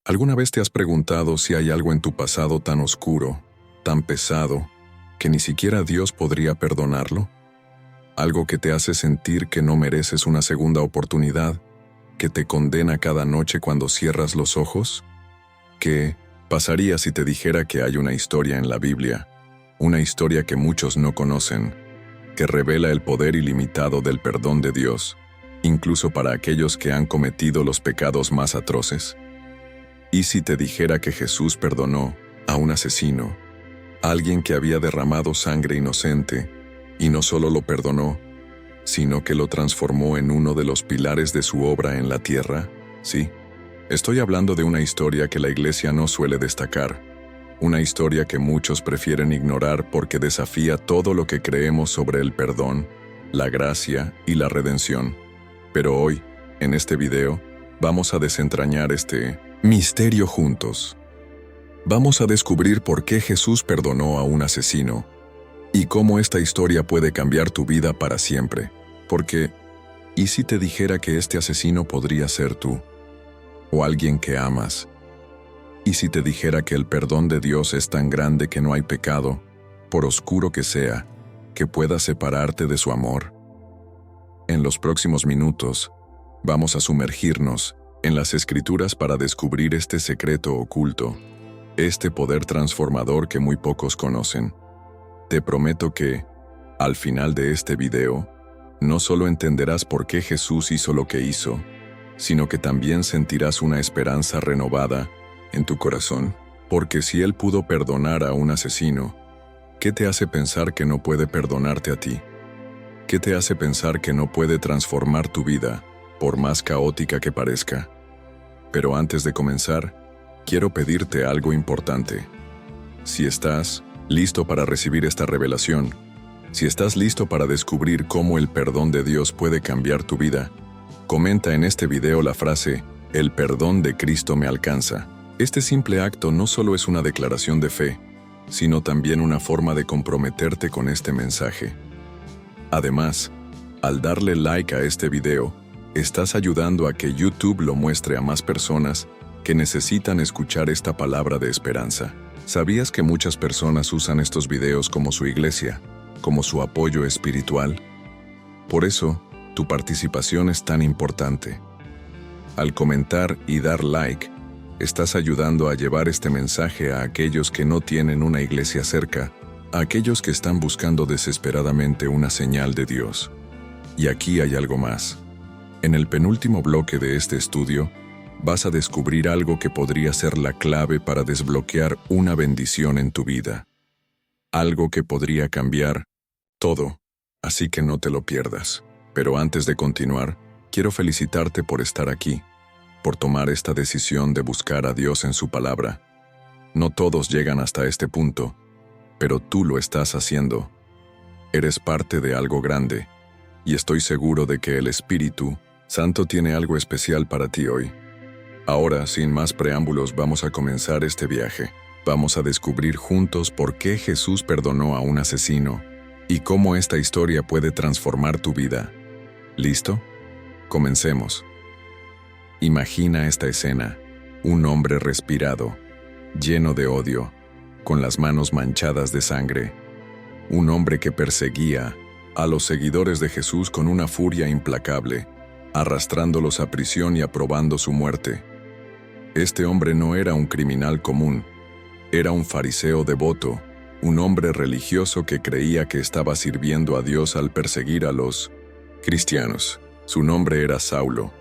¿Alguna vez te has preguntado si hay algo en tu pasado tan oscuro, tan pesado, que ni siquiera Dios podría perdonarlo? Algo que te hace sentir que no mereces una segunda oportunidad, que te condena cada noche cuando cierras los ojos. ¿Qué pasaría si te dijera que hay una historia en la Biblia, una historia que muchos no conocen, que revela el poder ilimitado del perdón de Dios, incluso para aquellos que han cometido los pecados más atroces? ¿Y si te dijera que Jesús perdonó a un asesino, alguien que había derramado sangre inocente, y no solo lo perdonó, sino que lo transformó en uno de los pilares de su obra en la tierra? Sí, estoy hablando de una historia que la Iglesia no suele destacar, una historia que muchos prefieren ignorar porque desafía todo lo que creemos sobre el perdón, la gracia y la redención. Pero hoy, en este video, vamos a desentrañar este misterio juntos. Vamos a descubrir por qué Jesús perdonó a un asesino y cómo esta historia puede cambiar tu vida para siempre. Porque, ¿y si te dijera que este asesino podría ser tú? O alguien que amas. ¿Y si te dijera que el perdón de Dios es tan grande que no hay pecado, por oscuro que sea, que pueda separarte de su amor? En los próximos minutos, vamos a sumergirnos en las Escrituras para descubrir este secreto oculto, este poder transformador que muy pocos conocen. Te prometo que, al final de este video, no solo entenderás por qué Jesús hizo lo que hizo, sino que también sentirás una esperanza renovada en tu corazón, porque si Él pudo perdonar a un asesino, ¿qué te hace pensar que no puede perdonarte a ti? ¿Qué te hace pensar que no puede transformar tu vida, por más caótica que parezca? Pero antes de comenzar, quiero pedirte algo importante. Si estás listo para recibir esta revelación, si estás listo para descubrir cómo el perdón de Dios puede cambiar tu vida, comenta en este video la frase, "El perdón de Cristo me alcanza". Este simple acto no solo es una declaración de fe, sino también una forma de comprometerte con este mensaje. Además, al darle like a este video, estás ayudando a que YouTube lo muestre a más personas que necesitan escuchar esta palabra de esperanza. ¿Sabías que muchas personas usan estos videos como su iglesia, como su apoyo espiritual? Por eso, tu participación es tan importante. Al comentar y dar like, estás ayudando a llevar este mensaje a aquellos que no tienen una iglesia cerca, a aquellos que están buscando desesperadamente una señal de Dios. Y aquí hay algo más. En el penúltimo bloque de este estudio, vas a descubrir algo que podría ser la clave para desbloquear una bendición en tu vida. Algo que podría cambiar todo, así que no te lo pierdas. Pero antes de continuar, quiero felicitarte por estar aquí, por tomar esta decisión de buscar a Dios en su palabra. No todos llegan hasta este punto, pero tú lo estás haciendo. Eres parte de algo grande, y estoy seguro de que el Espíritu Santo tiene algo especial para ti hoy. Ahora, sin más preámbulos, vamos a comenzar este viaje. Vamos a descubrir juntos por qué Jesús perdonó a un asesino y cómo esta historia puede transformar tu vida. ¿Listo? Comencemos. Imagina esta escena: un hombre respirado, lleno de odio, con las manos manchadas de sangre. Un hombre que perseguía a los seguidores de Jesús con una furia implacable, arrastrándolos a prisión y aprobando su muerte. Este hombre no era un criminal común, era un fariseo devoto, un hombre religioso que creía que estaba sirviendo a Dios al perseguir a los cristianos. Su nombre era Saulo,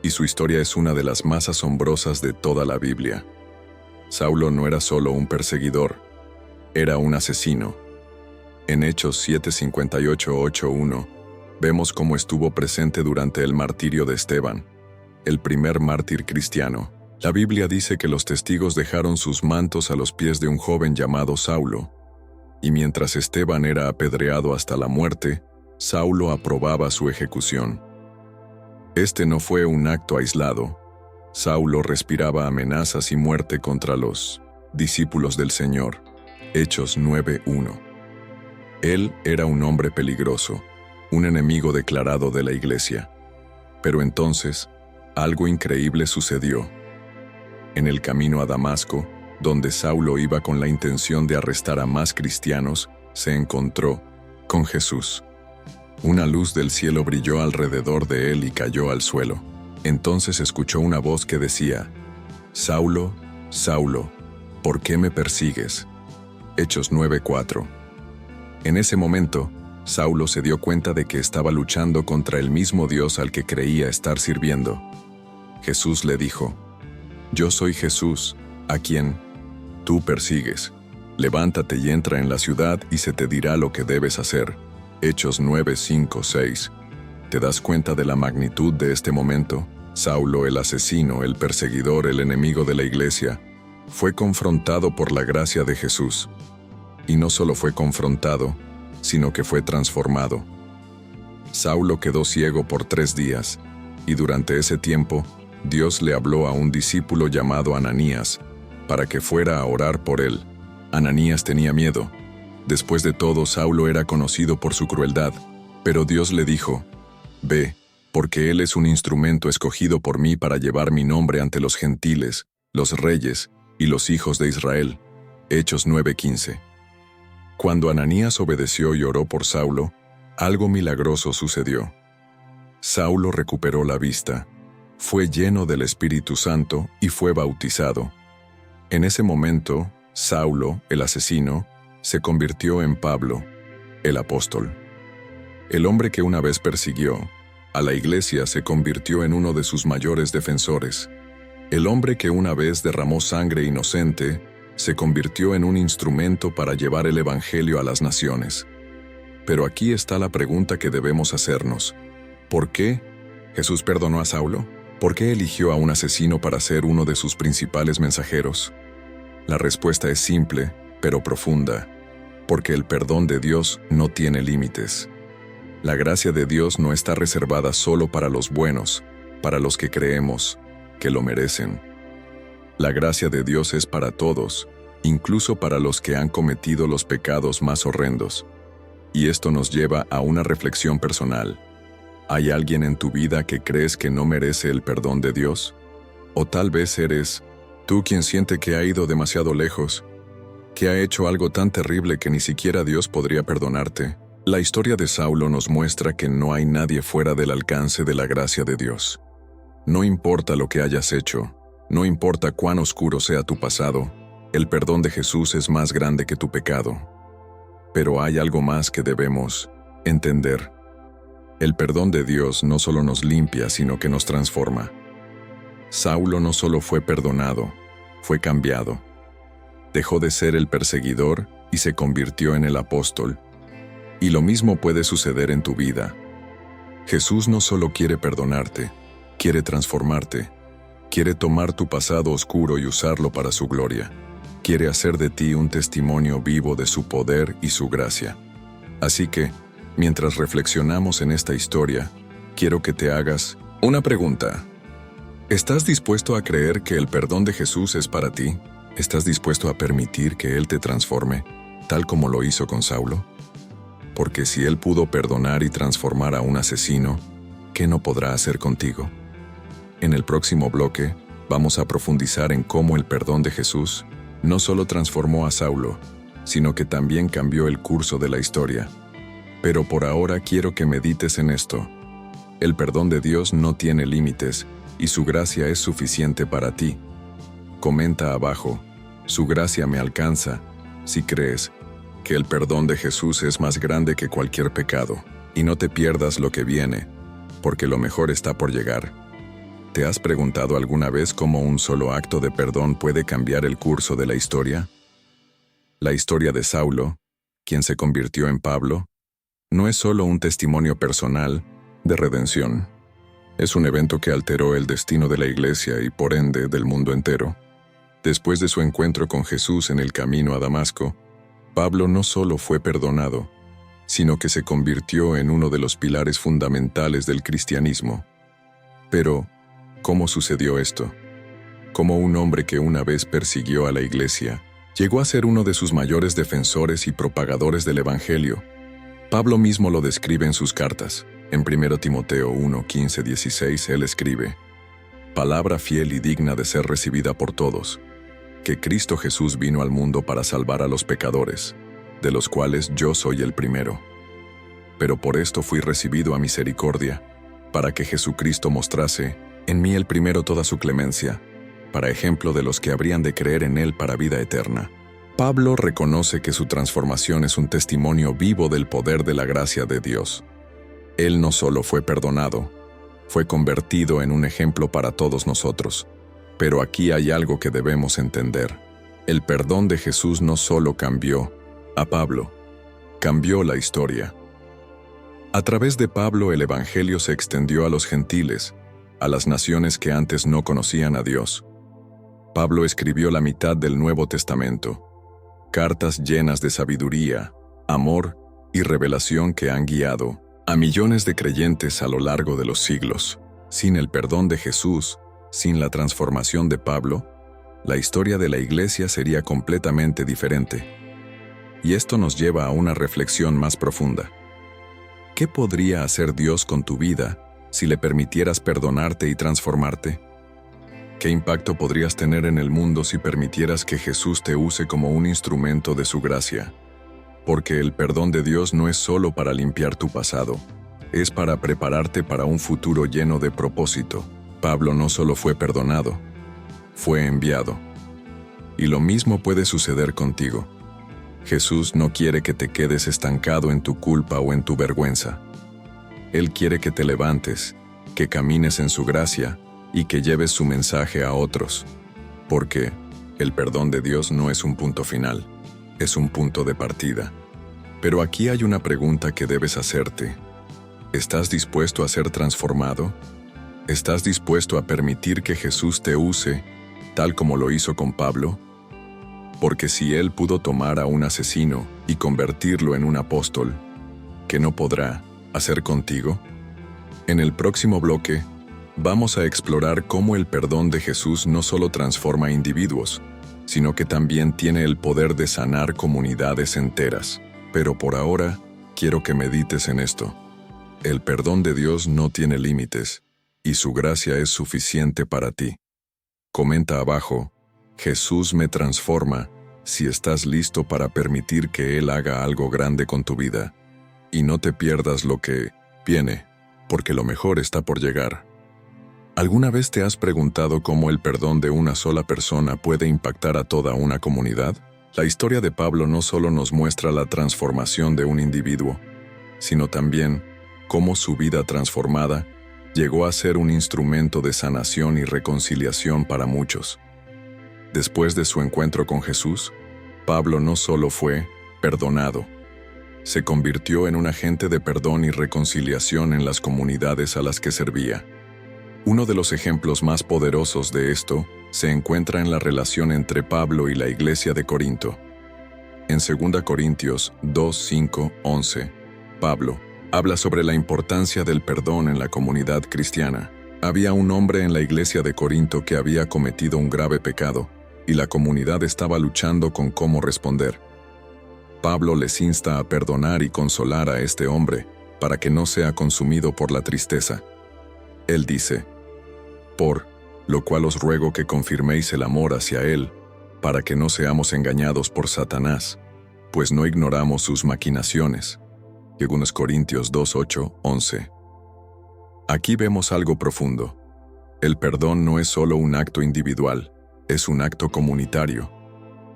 y su historia es una de las más asombrosas de toda la Biblia. Saulo no era solo un perseguidor, era un asesino. En Hechos 7:58-81, vemos cómo estuvo presente durante el martirio de Esteban, el primer mártir cristiano. La Biblia dice que los testigos dejaron sus mantos a los pies de un joven llamado Saulo, y mientras Esteban era apedreado hasta la muerte, Saulo aprobaba su ejecución. Este no fue un acto aislado. Saulo respiraba amenazas y muerte contra los discípulos del Señor. Hechos 9:1. Él era un hombre peligroso, un enemigo declarado de la iglesia. Pero entonces, algo increíble sucedió. En el camino a Damasco, donde Saulo iba con la intención de arrestar a más cristianos, se encontró con Jesús. Una luz del cielo brilló alrededor de él y cayó al suelo. Entonces escuchó una voz que decía: «Saulo, Saulo, ¿por qué me persigues?». Hechos 9:4. En ese momento, Saulo se dio cuenta de que estaba luchando contra el mismo Dios al que creía estar sirviendo. Jesús le dijo: «Yo soy Jesús, a quien tú persigues. Levántate y entra en la ciudad y se te dirá lo que debes hacer». Hechos 9:5-6. ¿Te das cuenta de la magnitud de este momento? Saulo, el asesino, el perseguidor, el enemigo de la iglesia, fue confrontado por la gracia de Jesús. Y no solo fue confrontado, sino que fue transformado. Saulo quedó ciego por 3 días, y durante ese tiempo, Dios le habló a un discípulo llamado Ananías, para que fuera a orar por él. Ananías tenía miedo. Después de todo, Saulo era conocido por su crueldad, pero Dios le dijo: «Ve, porque él es un instrumento escogido por mí para llevar mi nombre ante los gentiles, los reyes y los hijos de Israel». Hechos 9:15. Cuando Ananías obedeció y oró por Saulo, algo milagroso sucedió. Saulo recuperó la vista, fue lleno del Espíritu Santo y fue bautizado. En ese momento, Saulo, el asesino, se convirtió en Pablo, el apóstol. El hombre que una vez persiguió a la iglesia se convirtió en uno de sus mayores defensores. El hombre que una vez derramó sangre inocente se convirtió en un instrumento para llevar el evangelio a las naciones. Pero aquí está la pregunta que debemos hacernos. ¿Por qué Jesús perdonó a Saulo? ¿Por qué eligió a un asesino para ser uno de sus principales mensajeros? La respuesta es simple, pero profunda. Porque el perdón de Dios no tiene límites. La gracia de Dios no está reservada solo para los buenos, para los que creemos que lo merecen. La gracia de Dios es para todos, incluso para los que han cometido los pecados más horrendos. Y esto nos lleva a una reflexión personal. ¿Hay alguien en tu vida que crees que no merece el perdón de Dios? O tal vez eres tú quien siente que ha ido demasiado lejos, que ha hecho algo tan terrible que ni siquiera Dios podría perdonarte. La historia de Saulo nos muestra que no hay nadie fuera del alcance de la gracia de Dios. No importa lo que hayas hecho, no importa cuán oscuro sea tu pasado, el perdón de Jesús es más grande que tu pecado. Pero hay algo más que debemos entender. El perdón de Dios no solo nos limpia, sino que nos transforma. Saulo no solo fue perdonado, fue cambiado. Dejó de ser el perseguidor y se convirtió en el apóstol. Y lo mismo puede suceder en tu vida. Jesús no solo quiere perdonarte, quiere transformarte. Quiere tomar tu pasado oscuro y usarlo para su gloria. Quiere hacer de ti un testimonio vivo de su poder y su gracia. Así que, mientras reflexionamos en esta historia, quiero que te hagas una pregunta. ¿Estás dispuesto a creer que el perdón de Jesús es para ti? ¿Estás dispuesto a permitir que Él te transforme, tal como lo hizo con Saulo? Porque si Él pudo perdonar y transformar a un asesino, ¿qué no podrá hacer contigo? En el próximo bloque, vamos a profundizar en cómo el perdón de Jesús no solo transformó a Saulo, sino que también cambió el curso de la historia. Pero por ahora quiero que medites en esto. El perdón de Dios no tiene límites, y su gracia es suficiente para ti. Comenta abajo: su gracia me alcanza, si crees que el perdón de Jesús es más grande que cualquier pecado. Y no te pierdas lo que viene, porque lo mejor está por llegar. ¿Te has preguntado alguna vez cómo un solo acto de perdón puede cambiar el curso de la historia? La historia de Saulo, quien se convirtió en Pablo, no es solo un testimonio personal de redención. Es un evento que alteró el destino de la iglesia y por ende del mundo entero. Después de su encuentro con Jesús en el camino a Damasco, Pablo no solo fue perdonado, sino que se convirtió en uno de los pilares fundamentales del cristianismo. Pero, ¿cómo sucedió esto? ¿Cómo un hombre que una vez persiguió a la iglesia llegó a ser uno de sus mayores defensores y propagadores del Evangelio? Pablo mismo lo describe en sus cartas. En 1 Timoteo 1:15-16 él escribe: palabra fiel y digna de ser recibida por todos, que Cristo Jesús vino al mundo para salvar a los pecadores, de los cuales yo soy el primero. Pero por esto fui recibido a misericordia, para que Jesucristo mostrase en mí el primero toda su clemencia, para ejemplo de los que habrían de creer en él para vida eterna. Pablo reconoce que su transformación es un testimonio vivo del poder de la gracia de Dios. Él no solo fue perdonado, fue convertido en un ejemplo para todos nosotros. Pero aquí hay algo que debemos entender. El perdón de Jesús no solo cambió a Pablo, cambió la historia. A través de Pablo el Evangelio se extendió a los gentiles, a las naciones que antes no conocían a Dios. Pablo escribió la mitad del Nuevo Testamento, cartas llenas de sabiduría, amor y revelación que han guiado a millones de creyentes a lo largo de los siglos. Sin el perdón de Jesús, sin la transformación de Pablo, la historia de la Iglesia sería completamente diferente. Y esto nos lleva a una reflexión más profunda. ¿Qué podría hacer Dios con tu vida si le permitieras perdonarte y transformarte? ¿Qué impacto podrías tener en el mundo si permitieras que Jesús te use como un instrumento de su gracia? Porque el perdón de Dios no es solo para limpiar tu pasado, es para prepararte para un futuro lleno de propósito. Pablo no solo fue perdonado, fue enviado. Y lo mismo puede suceder contigo. Jesús no quiere que te quedes estancado en tu culpa o en tu vergüenza. Él quiere que te levantes, que camines en su gracia, y que lleves su mensaje a otros, porque el perdón de Dios no es un punto final, es un punto de partida. Pero aquí hay una pregunta que debes hacerte. ¿Estás dispuesto a ser transformado? ¿Estás dispuesto a permitir que Jesús te use, tal como lo hizo con Pablo? Porque si Él pudo tomar a un asesino y convertirlo en un apóstol, ¿qué no podrá hacer contigo? En el próximo bloque, vamos a explorar cómo el perdón de Jesús no solo transforma individuos, sino que también tiene el poder de sanar comunidades enteras. Pero por ahora, quiero que medites en esto. El perdón de Dios no tiene límites, y su gracia es suficiente para ti. Comenta abajo, Jesús me transforma, si estás listo para permitir que Él haga algo grande con tu vida. Y no te pierdas lo que viene, porque lo mejor está por llegar. ¿Alguna vez te has preguntado cómo el perdón de una sola persona puede impactar a toda una comunidad? La historia de Pablo no solo nos muestra la transformación de un individuo, sino también cómo su vida transformada llegó a ser un instrumento de sanación y reconciliación para muchos. Después de su encuentro con Jesús, Pablo no solo fue perdonado, se convirtió en un agente de perdón y reconciliación en las comunidades a las que servía. Uno de los ejemplos más poderosos de esto se encuentra en la relación entre Pablo y la iglesia de Corinto. En 2 Corintios 2, 5, 11, Pablo habla sobre la importancia del perdón en la comunidad cristiana. Había un hombre en la iglesia de Corinto que había cometido un grave pecado, y la comunidad estaba luchando con cómo responder. Pablo les insta a perdonar y consolar a este hombre, para que no sea consumido por la tristeza. Él dice, por lo cual os ruego que confirméis el amor hacia Él, para que no seamos engañados por Satanás, pues no ignoramos sus maquinaciones. 2 Corintios 2, 8, 11. Aquí vemos algo profundo. El perdón no es solo un acto individual, es un acto comunitario.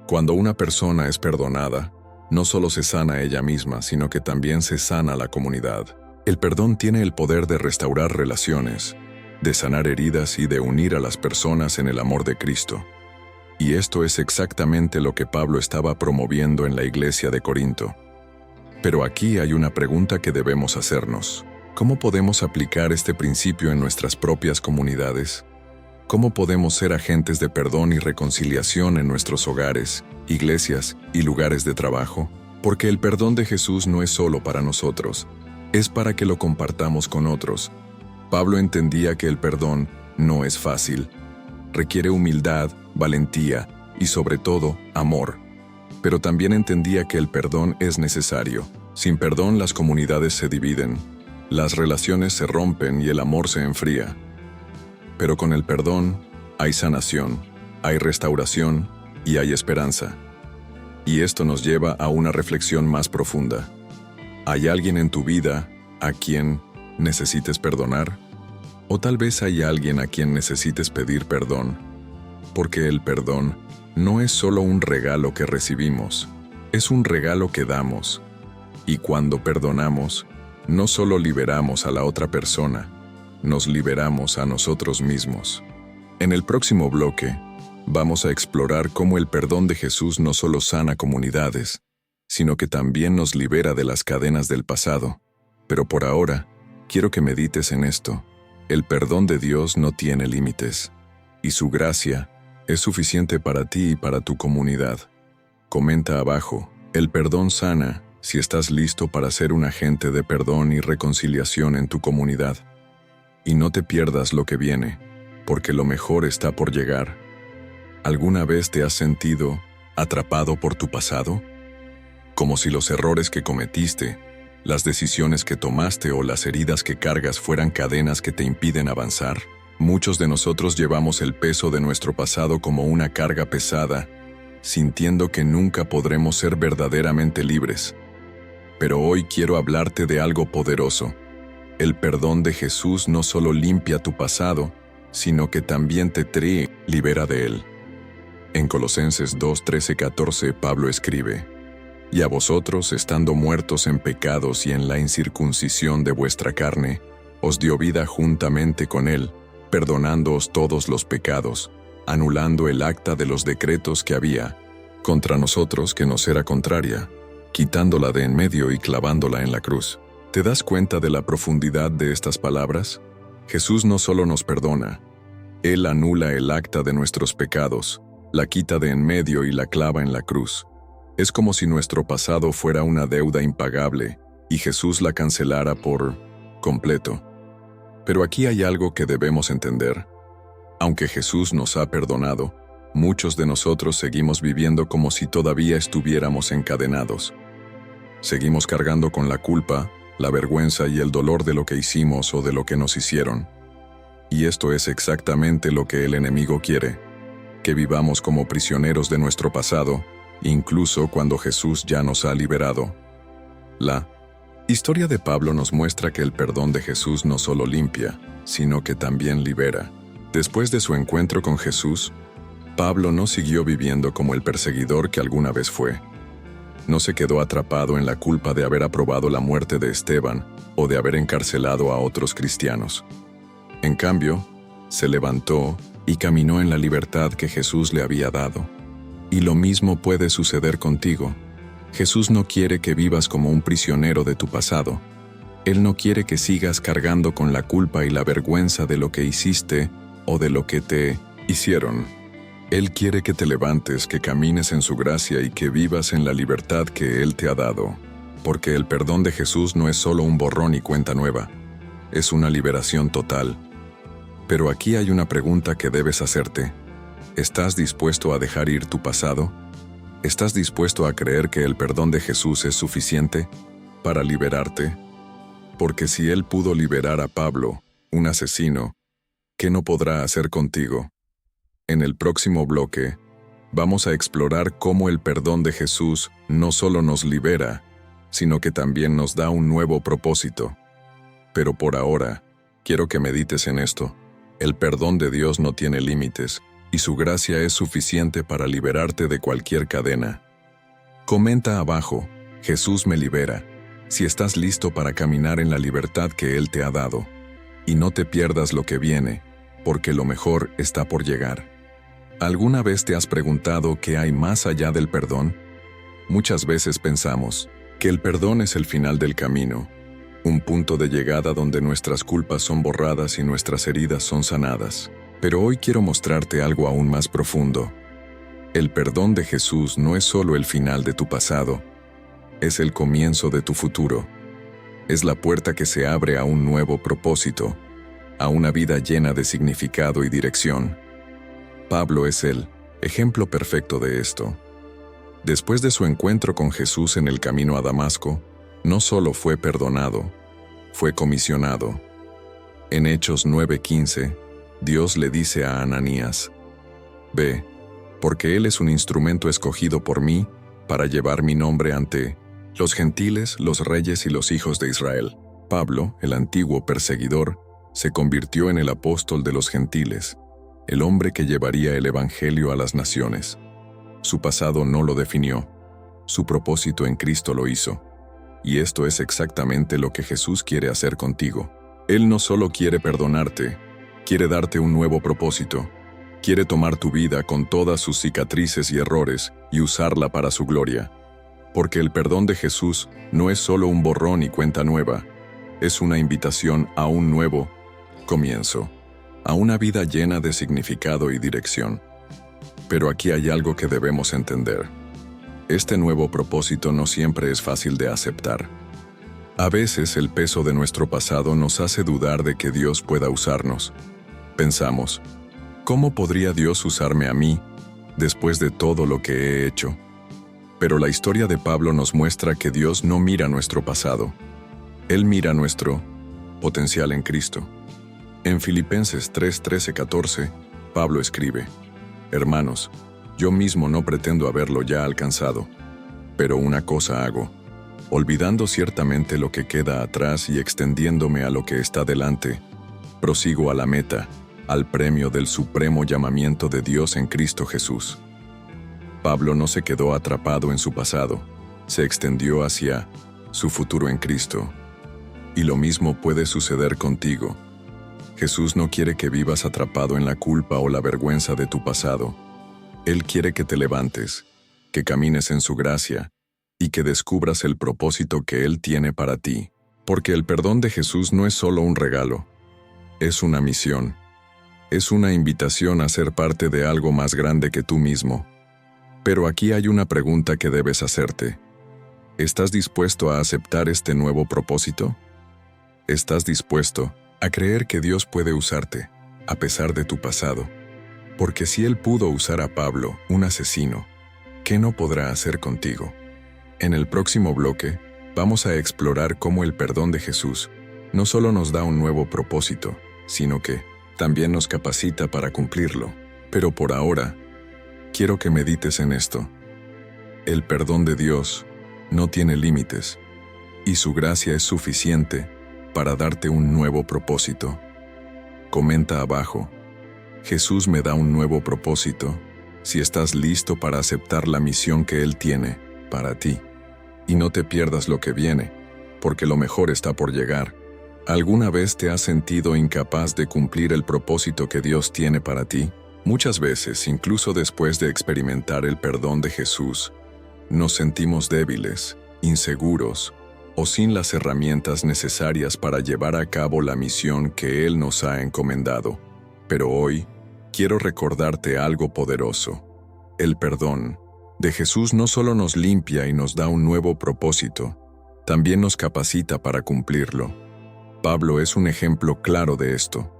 Cuando una persona es perdonada, no solo se sana ella misma, sino que también se sana la comunidad. El perdón tiene el poder de restaurar relaciones, de sanar heridas y de unir a las personas en el amor de Cristo. Y esto es exactamente lo que Pablo estaba promoviendo en la iglesia de Corinto. Pero aquí hay una pregunta que debemos hacernos. ¿Cómo podemos aplicar este principio en nuestras propias comunidades? ¿Cómo podemos ser agentes de perdón y reconciliación en nuestros hogares, iglesias y lugares de trabajo? Porque el perdón de Jesús no es solo para nosotros, es para que lo compartamos con otros. Pablo entendía que el perdón no es fácil. Requiere humildad, valentía y sobre todo, amor. Pero también entendía que el perdón es necesario. Sin perdón las comunidades se dividen, las relaciones se rompen y el amor se enfría. Pero con el perdón hay sanación, hay restauración y hay esperanza. Y esto nos lleva a una reflexión más profunda. ¿Hay alguien en tu vida a quien necesites perdonar? O tal vez hay alguien a quien necesites pedir perdón, porque el perdón no es solo un regalo que recibimos, es un regalo que damos. Y cuando perdonamos, no solo liberamos a la otra persona, nos liberamos a nosotros mismos. En el próximo bloque, vamos a explorar cómo el perdón de Jesús no solo sana comunidades, sino que también nos libera de las cadenas del pasado. Pero por ahora, quiero que medites en esto. El perdón de Dios no tiene límites, y su gracia es suficiente para ti y para tu comunidad. Comenta abajo, el perdón sana si estás listo para ser un agente de perdón y reconciliación en tu comunidad. Y no te pierdas lo que viene, porque lo mejor está por llegar. ¿Alguna vez te has sentido atrapado por tu pasado? Como si los errores que cometiste, las decisiones que tomaste o las heridas que cargas fueran cadenas que te impiden avanzar. Muchos de nosotros llevamos el peso de nuestro pasado como una carga pesada, sintiendo que nunca podremos ser verdaderamente libres. Pero hoy quiero hablarte de algo poderoso. El perdón de Jesús no solo limpia tu pasado, sino que también te libera de él. En Colosenses 2, 13, 14, Pablo escribe: «Y a vosotros, estando muertos en pecados y en la incircuncisión de vuestra carne, os dio vida juntamente con él, perdonándoos todos los pecados, anulando el acta de los decretos que había contra nosotros que nos era contraria, quitándola de en medio y clavándola en la cruz». ¿Te das cuenta de la profundidad de estas palabras? Jesús no solo nos perdona, Él anula el acta de nuestros pecados, la quita de en medio y la clava en la cruz. Es como si nuestro pasado fuera una deuda impagable y Jesús la cancelara por completo. Pero aquí hay algo que debemos entender. Aunque Jesús nos ha perdonado, muchos de nosotros seguimos viviendo como si todavía estuviéramos encadenados. Seguimos cargando con la culpa, la vergüenza y el dolor de lo que hicimos o de lo que nos hicieron. Y esto es exactamente lo que el enemigo quiere, que vivamos como prisioneros de nuestro pasado, incluso cuando Jesús ya nos ha liberado. La historia de Pablo nos muestra que el perdón de Jesús no solo limpia, sino que también libera. Después de su encuentro con Jesús, Pablo no siguió viviendo como el perseguidor que alguna vez fue. No se quedó atrapado en la culpa de haber aprobado la muerte de Esteban o de haber encarcelado a otros cristianos. En cambio, se levantó y caminó en la libertad que Jesús le había dado. Y lo mismo puede suceder contigo. Jesús no quiere que vivas como un prisionero de tu pasado. Él no quiere que sigas cargando con la culpa y la vergüenza de lo que hiciste o de lo que te hicieron. Él quiere que te levantes, que camines en su gracia y que vivas en la libertad que Él te ha dado. Porque el perdón de Jesús no es solo un borrón y cuenta nueva. Es una liberación total. Pero aquí hay una pregunta que debes hacerte. ¿Estás dispuesto a dejar ir tu pasado? ¿Estás dispuesto a creer que el perdón de Jesús es suficiente para liberarte? Porque si Él pudo liberar a Pablo, un asesino, ¿qué no podrá hacer contigo? En el próximo bloque, vamos a explorar cómo el perdón de Jesús no solo nos libera, sino que también nos da un nuevo propósito. Pero por ahora, quiero que medites en esto. El perdón de Dios no tiene límites, y su gracia es suficiente para liberarte de cualquier cadena. Comenta abajo, Jesús me libera, si estás listo para caminar en la libertad que Él te ha dado. Y no te pierdas lo que viene, porque lo mejor está por llegar. ¿Alguna vez te has preguntado qué hay más allá del perdón? Muchas veces pensamos que el perdón es el final del camino, un punto de llegada donde nuestras culpas son borradas y nuestras heridas son sanadas. Pero hoy quiero mostrarte algo aún más profundo. El perdón de Jesús no es solo el final de tu pasado, es el comienzo de tu futuro. Es la puerta que se abre a un nuevo propósito, a una vida llena de significado y dirección. Pablo es el ejemplo perfecto de esto. Después de su encuentro con Jesús en el camino a Damasco, no solo fue perdonado, fue comisionado. En Hechos 9:15, Dios le dice a Ananías: «Ve, porque él es un instrumento escogido por mí para llevar mi nombre ante los gentiles, los reyes y los hijos de Israel». Pablo, el antiguo perseguidor, se convirtió en el apóstol de los gentiles, el hombre que llevaría el evangelio a las naciones. Su pasado no lo definió, su propósito en Cristo lo hizo. Y esto es exactamente lo que Jesús quiere hacer contigo. Él no solo quiere perdonarte, quiere darte un nuevo propósito. Quiere tomar tu vida con todas sus cicatrices y errores y usarla para su gloria. Porque el perdón de Jesús no es solo un borrón y cuenta nueva, es una invitación a un nuevo comienzo, a una vida llena de significado y dirección. Pero aquí hay algo que debemos entender. Este nuevo propósito no siempre es fácil de aceptar. A veces el peso de nuestro pasado nos hace dudar de que Dios pueda usarnos. Pensamos: ¿cómo podría Dios usarme a mí después de todo lo que he hecho? Pero la historia de Pablo nos muestra que Dios no mira nuestro pasado. Él mira nuestro potencial en Cristo. En Filipenses 3:13-14, Pablo escribe: «Hermanos, yo mismo no pretendo haberlo ya alcanzado, pero una cosa hago, olvidando ciertamente lo que queda atrás y extendiéndome a lo que está delante, prosigo a la meta, al premio del supremo llamamiento de Dios en Cristo Jesús». Pablo no se quedó atrapado en su pasado, se extendió hacia su futuro en Cristo. Y lo mismo puede suceder contigo. Jesús no quiere que vivas atrapado en la culpa o la vergüenza de tu pasado. Él quiere que te levantes, que camines en su gracia y que descubras el propósito que Él tiene para ti. Porque el perdón de Jesús no es solo un regalo, es una misión. Es una invitación a ser parte de algo más grande que tú mismo. Pero aquí hay una pregunta que debes hacerte. ¿Estás dispuesto a aceptar este nuevo propósito? ¿Estás dispuesto a creer que Dios puede usarte, a pesar de tu pasado? Porque si Él pudo usar a Pablo, un asesino, ¿qué no podrá hacer contigo? En el próximo bloque, vamos a explorar cómo el perdón de Jesús no solo nos da un nuevo propósito, sino que también nos capacita para cumplirlo. Pero por ahora, quiero que medites en esto. El perdón de Dios no tiene límites, y su gracia es suficiente para darte un nuevo propósito. Comenta abajo: Jesús me da un nuevo propósito, si estás listo para aceptar la misión que Él tiene para ti. Y no te pierdas lo que viene, porque lo mejor está por llegar. ¿Alguna vez te has sentido incapaz de cumplir el propósito que Dios tiene para ti? Muchas veces, incluso después de experimentar el perdón de Jesús, nos sentimos débiles, inseguros, o sin las herramientas necesarias para llevar a cabo la misión que Él nos ha encomendado. Pero hoy, quiero recordarte algo poderoso. El perdón de Jesús no solo nos limpia y nos da un nuevo propósito, también nos capacita para cumplirlo. Pablo es un ejemplo claro de esto.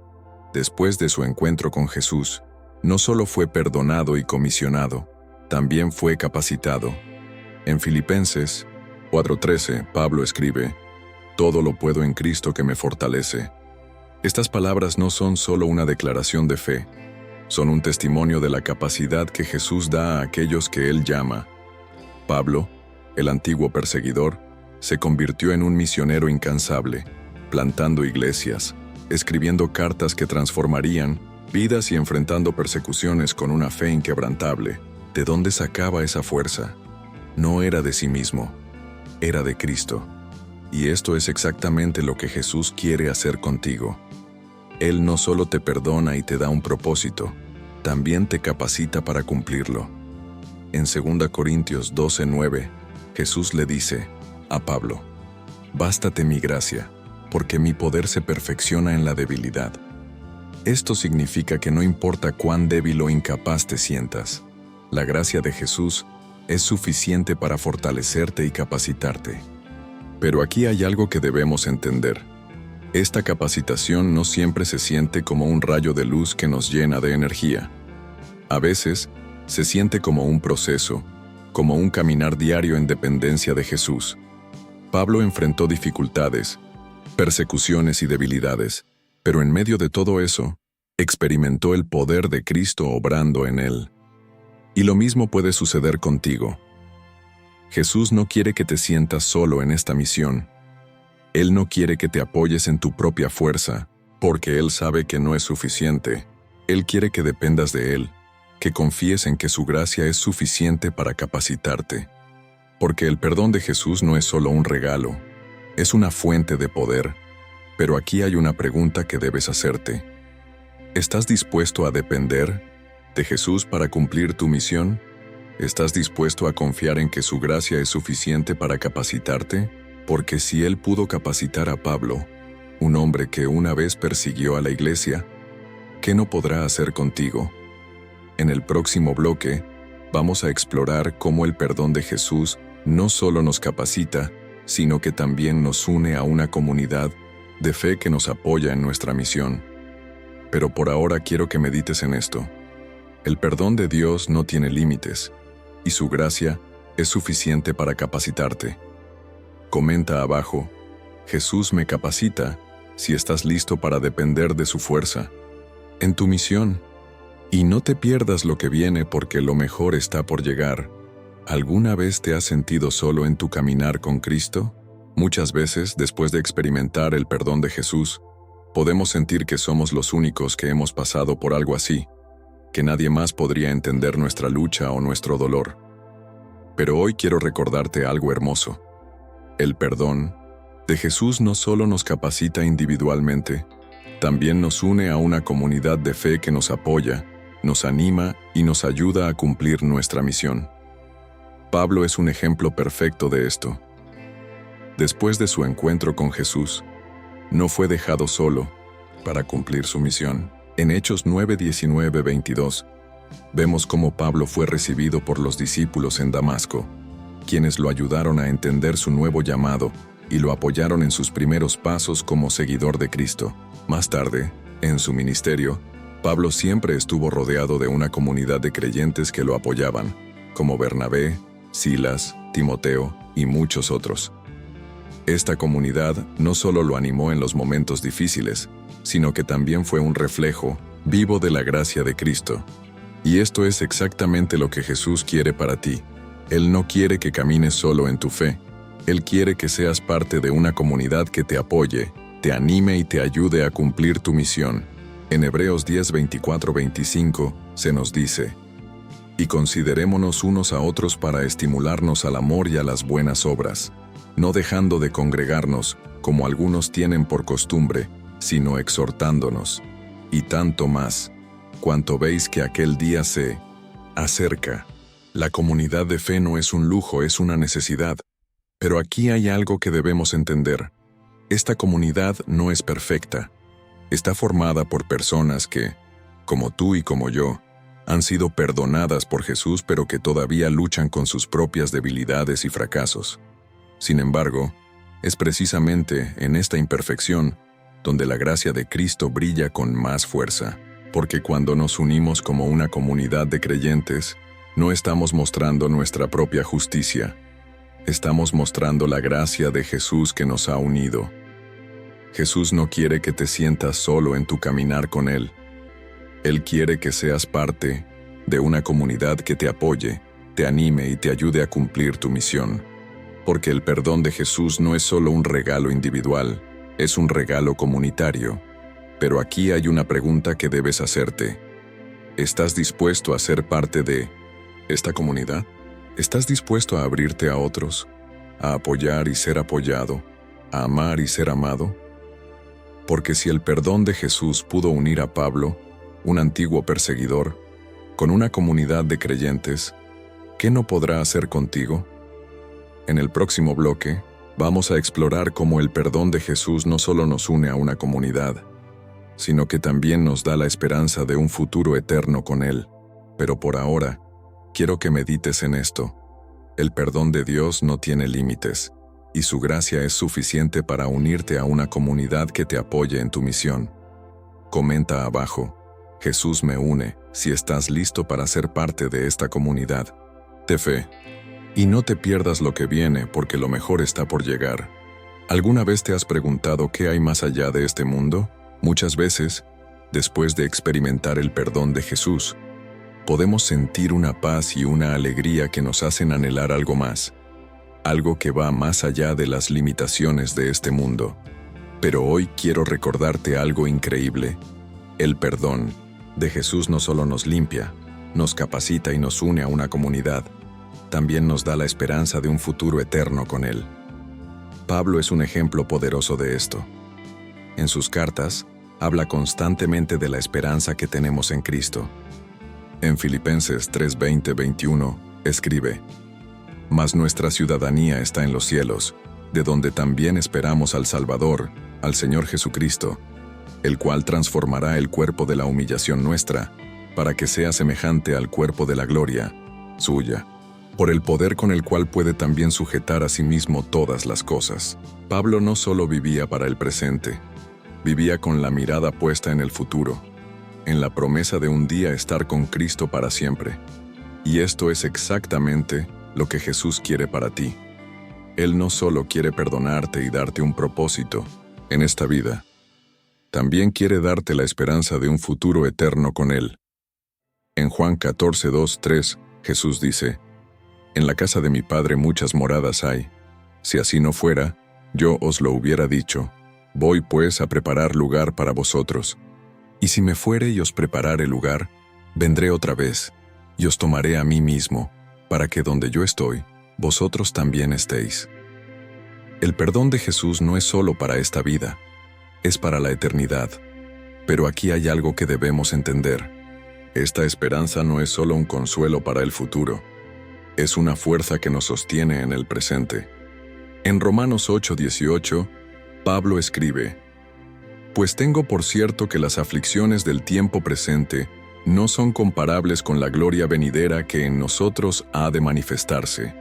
Después de su encuentro con Jesús, no solo fue perdonado y comisionado, también fue capacitado. En Filipenses 4:13, Pablo escribe: «Todo lo puedo en Cristo que me fortalece». Estas palabras no son solo una declaración de fe, son un testimonio de la capacidad que Jesús da a aquellos que Él llama. Pablo, el antiguo perseguidor, se convirtió en un misionero incansable, plantando iglesias, escribiendo cartas que transformarían vidas y enfrentando persecuciones con una fe inquebrantable. ¿De dónde sacaba esa fuerza? No era de sí mismo, era de Cristo. Y esto es exactamente lo que Jesús quiere hacer contigo. Él no solo te perdona y te da un propósito, también te capacita para cumplirlo. En 2 Corintios 12:9, Jesús le dice a Pablo: «Bástate mi gracia, porque mi poder se perfecciona en la debilidad». Esto significa que no importa cuán débil o incapaz te sientas, la gracia de Jesús es suficiente para fortalecerte y capacitarte. Pero aquí hay algo que debemos entender. Esta capacitación no siempre se siente como un rayo de luz que nos llena de energía. A veces, se siente como un proceso, como un caminar diario en dependencia de Jesús. Pablo enfrentó dificultades, persecuciones y debilidades, pero en medio de todo eso, experimentó el poder de Cristo obrando en él. Y lo mismo puede suceder contigo. Jesús no quiere que te sientas solo en esta misión. Él no quiere que te apoyes en tu propia fuerza, porque Él sabe que no es suficiente. Él quiere que dependas de Él, que confíes en que su gracia es suficiente para capacitarte. Porque el perdón de Jesús no es solo un regalo, es una fuente de poder. Pero aquí hay una pregunta que debes hacerte. ¿Estás dispuesto a depender de Jesús para cumplir tu misión? ¿Estás dispuesto a confiar en que su gracia es suficiente para capacitarte? Porque si Él pudo capacitar a Pablo, un hombre que una vez persiguió a la iglesia, ¿qué no podrá hacer contigo? En el próximo bloque, vamos a explorar cómo el perdón de Jesús no solo nos capacita, sino que también nos une a una comunidad de fe que nos apoya en nuestra misión. Pero por ahora quiero que medites en esto. El perdón de Dios no tiene límites, y su gracia es suficiente para capacitarte. Comenta abajo, Jesús me capacita, si estás listo para depender de su fuerza en tu misión. Y no te pierdas lo que viene porque lo mejor está por llegar. ¿Alguna vez te has sentido solo en tu caminar con Cristo? Muchas veces, después de experimentar el perdón de Jesús, podemos sentir que somos los únicos que hemos pasado por algo así, que nadie más podría entender nuestra lucha o nuestro dolor. Pero hoy quiero recordarte algo hermoso. El perdón de Jesús no solo nos capacita individualmente, también nos une a una comunidad de fe que nos apoya, nos anima y nos ayuda a cumplir nuestra misión. Pablo es un ejemplo perfecto de esto. Después de su encuentro con Jesús, no fue dejado solo para cumplir su misión. En Hechos 9, 19, 22, vemos cómo Pablo fue recibido por los discípulos en Damasco, quienes lo ayudaron a entender su nuevo llamado y lo apoyaron en sus primeros pasos como seguidor de Cristo. Más tarde, en su ministerio, Pablo siempre estuvo rodeado de una comunidad de creyentes que lo apoyaban, como Bernabé, Silas, Timoteo y muchos otros. Esta comunidad no solo lo animó en los momentos difíciles, sino que también fue un reflejo vivo de la gracia de Cristo. Y esto es exactamente lo que Jesús quiere para ti. Él no quiere que camines solo en tu fe. Él quiere que seas parte de una comunidad que te apoye, te anime y te ayude a cumplir tu misión. En Hebreos 10, 24, 25 se nos dice: y considerémonos unos a otros para estimularnos al amor y a las buenas obras, no dejando de congregarnos, como algunos tienen por costumbre, sino exhortándonos, y tanto más, cuanto veis que aquel día se acerca. La comunidad de fe no es un lujo, es una necesidad. Pero aquí hay algo que debemos entender. Esta comunidad no es perfecta. Está formada por personas que, como tú y como yo, han sido perdonadas por Jesús pero que todavía luchan con sus propias debilidades y fracasos. Sin embargo, es precisamente en esta imperfección donde la gracia de Cristo brilla con más fuerza, porque cuando nos unimos como una comunidad de creyentes, no estamos mostrando nuestra propia justicia, estamos mostrando la gracia de Jesús que nos ha unido. Jesús no quiere que te sientas solo en tu caminar con Él. Él quiere que seas parte de una comunidad que te apoye, te anime y te ayude a cumplir tu misión. Porque el perdón de Jesús no es solo un regalo individual, es un regalo comunitario. Pero aquí hay una pregunta que debes hacerte. ¿Estás dispuesto a ser parte de esta comunidad? ¿Estás dispuesto a abrirte a otros, a apoyar y ser apoyado, a amar y ser amado? Porque si el perdón de Jesús pudo unir a Pablo, un antiguo perseguidor, con una comunidad de creyentes, ¿qué no podrá hacer contigo? En el próximo bloque, vamos a explorar cómo el perdón de Jesús no solo nos une a una comunidad, sino que también nos da la esperanza de un futuro eterno con Él. Pero por ahora, quiero que medites en esto. El perdón de Dios no tiene límites, y su gracia es suficiente para unirte a una comunidad que te apoye en tu misión. Comenta abajo: Jesús me une, si estás listo para ser parte de esta comunidad de fe. Y no te pierdas lo que viene porque lo mejor está por llegar. ¿Alguna vez te has preguntado qué hay más allá de este mundo? Muchas veces, después de experimentar el perdón de Jesús, podemos sentir una paz y una alegría que nos hacen anhelar algo más, algo que va más allá de las limitaciones de este mundo. Pero hoy quiero recordarte algo increíble. El perdón de Jesús no solo nos limpia, nos capacita y nos une a una comunidad, también nos da la esperanza de un futuro eterno con Él. Pablo es un ejemplo poderoso de esto. En sus cartas, habla constantemente de la esperanza que tenemos en Cristo. En Filipenses 3:20-21, escribe: «Mas nuestra ciudadanía está en los cielos, de donde también esperamos al Salvador, al Señor Jesucristo, el cual transformará el cuerpo de la humillación nuestra, para que sea semejante al cuerpo de la gloria suya, por el poder con el cual puede también sujetar a sí mismo todas las cosas». Pablo no solo vivía para el presente, vivía con la mirada puesta en el futuro, en la promesa de un día estar con Cristo para siempre. Y esto es exactamente lo que Jesús quiere para ti. Él no solo quiere perdonarte y darte un propósito en esta vida, también quiere darte la esperanza de un futuro eterno con Él. En Juan 14:2-3, Jesús dice: «En la casa de mi Padre muchas moradas hay. Si así no fuera, yo os lo hubiera dicho. Voy pues a preparar lugar para vosotros. Y si me fuere y os preparare lugar, vendré otra vez, y os tomaré a mí mismo, para que donde yo estoy, vosotros también estéis». El perdón de Jesús no es solo para esta vida, es para la eternidad. Pero aquí hay algo que debemos entender. Esta esperanza no es solo un consuelo para el futuro, es una fuerza que nos sostiene en el presente. En Romanos 8:18, Pablo escribe: «Pues tengo por cierto que las aflicciones del tiempo presente no son comparables con la gloria venidera que en nosotros ha de manifestarse».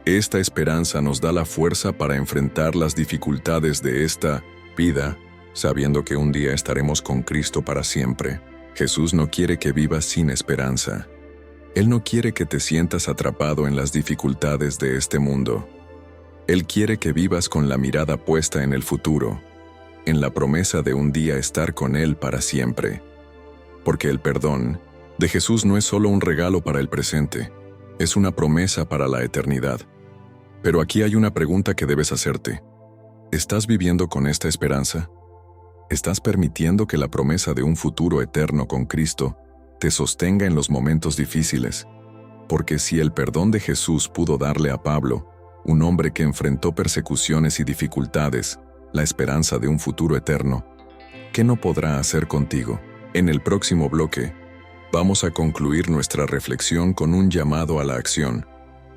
Esta esperanza nos da la fuerza para enfrentar las dificultades de esta vida, sabiendo que un día estaremos con Cristo para siempre. Jesús no quiere que vivas sin esperanza. Él no quiere que te sientas atrapado en las dificultades de este mundo. Él quiere que vivas con la mirada puesta en el futuro, en la promesa de un día estar con Él para siempre. Porque el perdón de Jesús no es solo un regalo para el presente, es una promesa para la eternidad. Pero aquí hay una pregunta que debes hacerte. ¿Estás viviendo con esta esperanza? ¿Estás permitiendo que la promesa de un futuro eterno con Cristo te sostenga en los momentos difíciles? Porque si el perdón de Jesús pudo darle a Pablo, un hombre que enfrentó persecuciones y dificultades, la esperanza de un futuro eterno, ¿qué no podrá hacer contigo? En el próximo bloque, vamos a concluir nuestra reflexión con un llamado a la acción,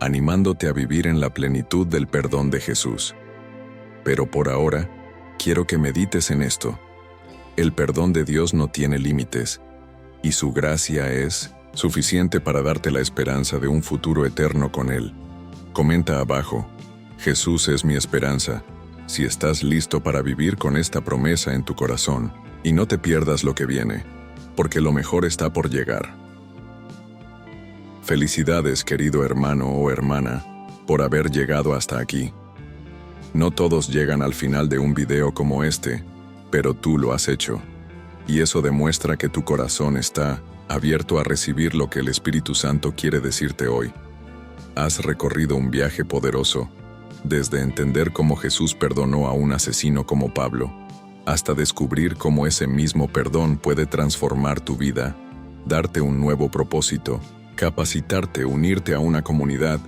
animándote a vivir en la plenitud del perdón de Jesús. Pero por ahora, quiero que medites en esto. El perdón de Dios no tiene límites, y su gracia es suficiente para darte la esperanza de un futuro eterno con Él. Comenta abajo: «Jesús es mi esperanza», si estás listo para vivir con esta promesa en tu corazón, y no te pierdas lo que viene, porque lo mejor está por llegar. Felicidades, querido hermano o hermana, por haber llegado hasta aquí. No todos llegan al final de un video como este, pero tú lo has hecho. Y eso demuestra que tu corazón está abierto a recibir lo que el Espíritu Santo quiere decirte hoy. Has recorrido un viaje poderoso, desde entender cómo Jesús perdonó a un asesino como Pablo, hasta descubrir cómo ese mismo perdón puede transformar tu vida, darte un nuevo propósito, capacitarte, unirte a una comunidad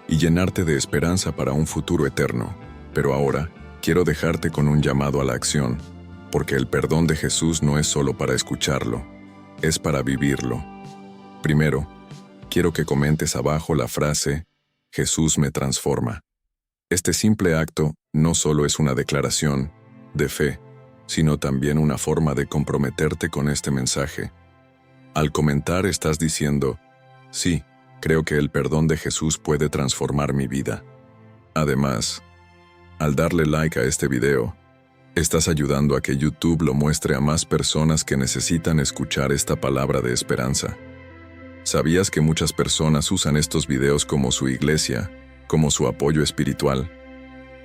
y llenarte de esperanza para un futuro eterno. Pero ahora, quiero dejarte con un llamado a la acción, porque el perdón de Jesús no es solo para escucharlo, es para vivirlo. Primero, quiero que comentes abajo la frase: «Jesús me transforma». Este simple acto no solo es una declaración de fe, sino también una forma de comprometerte con este mensaje. Al comentar estás diciendo: «Sí, creo que el perdón de Jesús puede transformar mi vida». Además, al darle like a este video, estás ayudando a que YouTube lo muestre a más personas que necesitan escuchar esta palabra de esperanza. ¿Sabías que muchas personas usan estos videos como su iglesia, como su apoyo espiritual?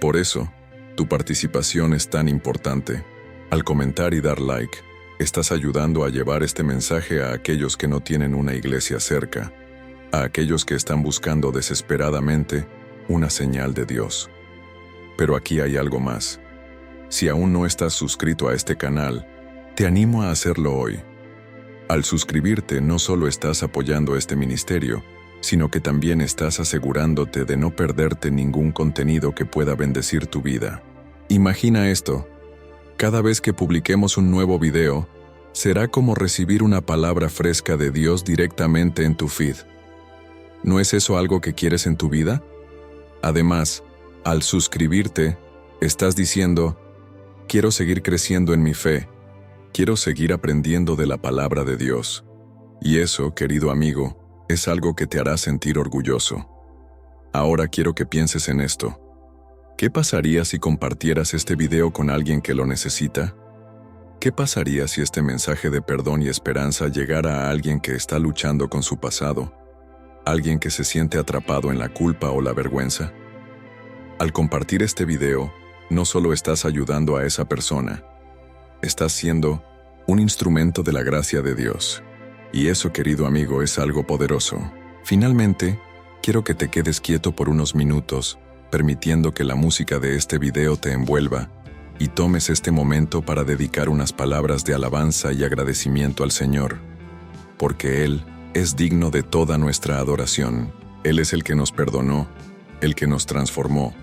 Por eso, tu participación es tan importante. Al comentar y dar like, Estás ayudando a llevar este mensaje a aquellos que no tienen una iglesia cerca, a aquellos que están buscando desesperadamente una señal de Dios. Pero aquí hay algo más. Si aún no estás suscrito a este canal, te animo a hacerlo hoy. Al suscribirte no solo estás apoyando este ministerio, sino que también estás asegurándote de no perderte ningún contenido que pueda bendecir tu vida. Imagina esto. Cada vez que publiquemos un nuevo video, será como recibir una palabra fresca de Dios directamente en tu feed. ¿No es eso algo que quieres en tu vida? Además, al suscribirte, estás diciendo, quiero seguir creciendo en mi fe, quiero seguir aprendiendo de la palabra de Dios. Y eso, querido amigo, es algo que te hará sentir orgulloso. Ahora quiero que pienses en esto. ¿Qué pasaría si compartieras este video con alguien que lo necesita? ¿Qué pasaría si este mensaje de perdón y esperanza llegara a alguien que está luchando con su pasado? ¿Alguien que se siente atrapado en la culpa o la vergüenza? Al compartir este video, no solo estás ayudando a esa persona, estás siendo un instrumento de la gracia de Dios. Y eso, querido amigo, es algo poderoso. Finalmente, quiero que te quedes quieto por unos minutos, permitiendo que la música de este video te envuelva y tomes este momento para dedicar unas palabras de alabanza y agradecimiento al Señor, porque Él es digno de toda nuestra adoración. Él es el que nos perdonó, el que nos transformó,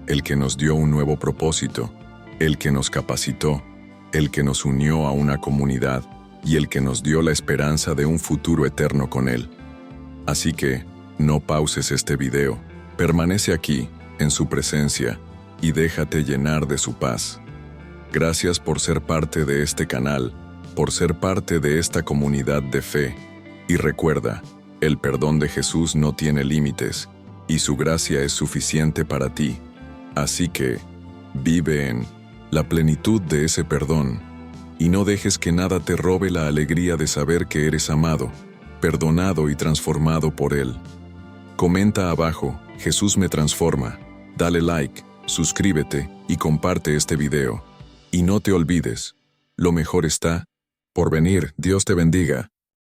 el que nos dio un nuevo propósito, el que nos capacitó, el que nos unió a una comunidad y el que nos dio la esperanza de un futuro eterno con Él. Así que, no pauses este video, permanece aquí, en su presencia, y déjate llenar de su paz. Gracias por ser parte de este canal, por ser parte de esta comunidad de fe. Y recuerda, el perdón de Jesús no tiene límites, y su gracia es suficiente para ti. Así que, vive en la plenitud de ese perdón, y no dejes que nada te robe la alegría de saber que eres amado, perdonado y transformado por Él. Comenta abajo, Jesús me transforma, dale like, suscríbete y comparte este video. Y no te olvides, lo mejor está por venir. Dios te bendiga.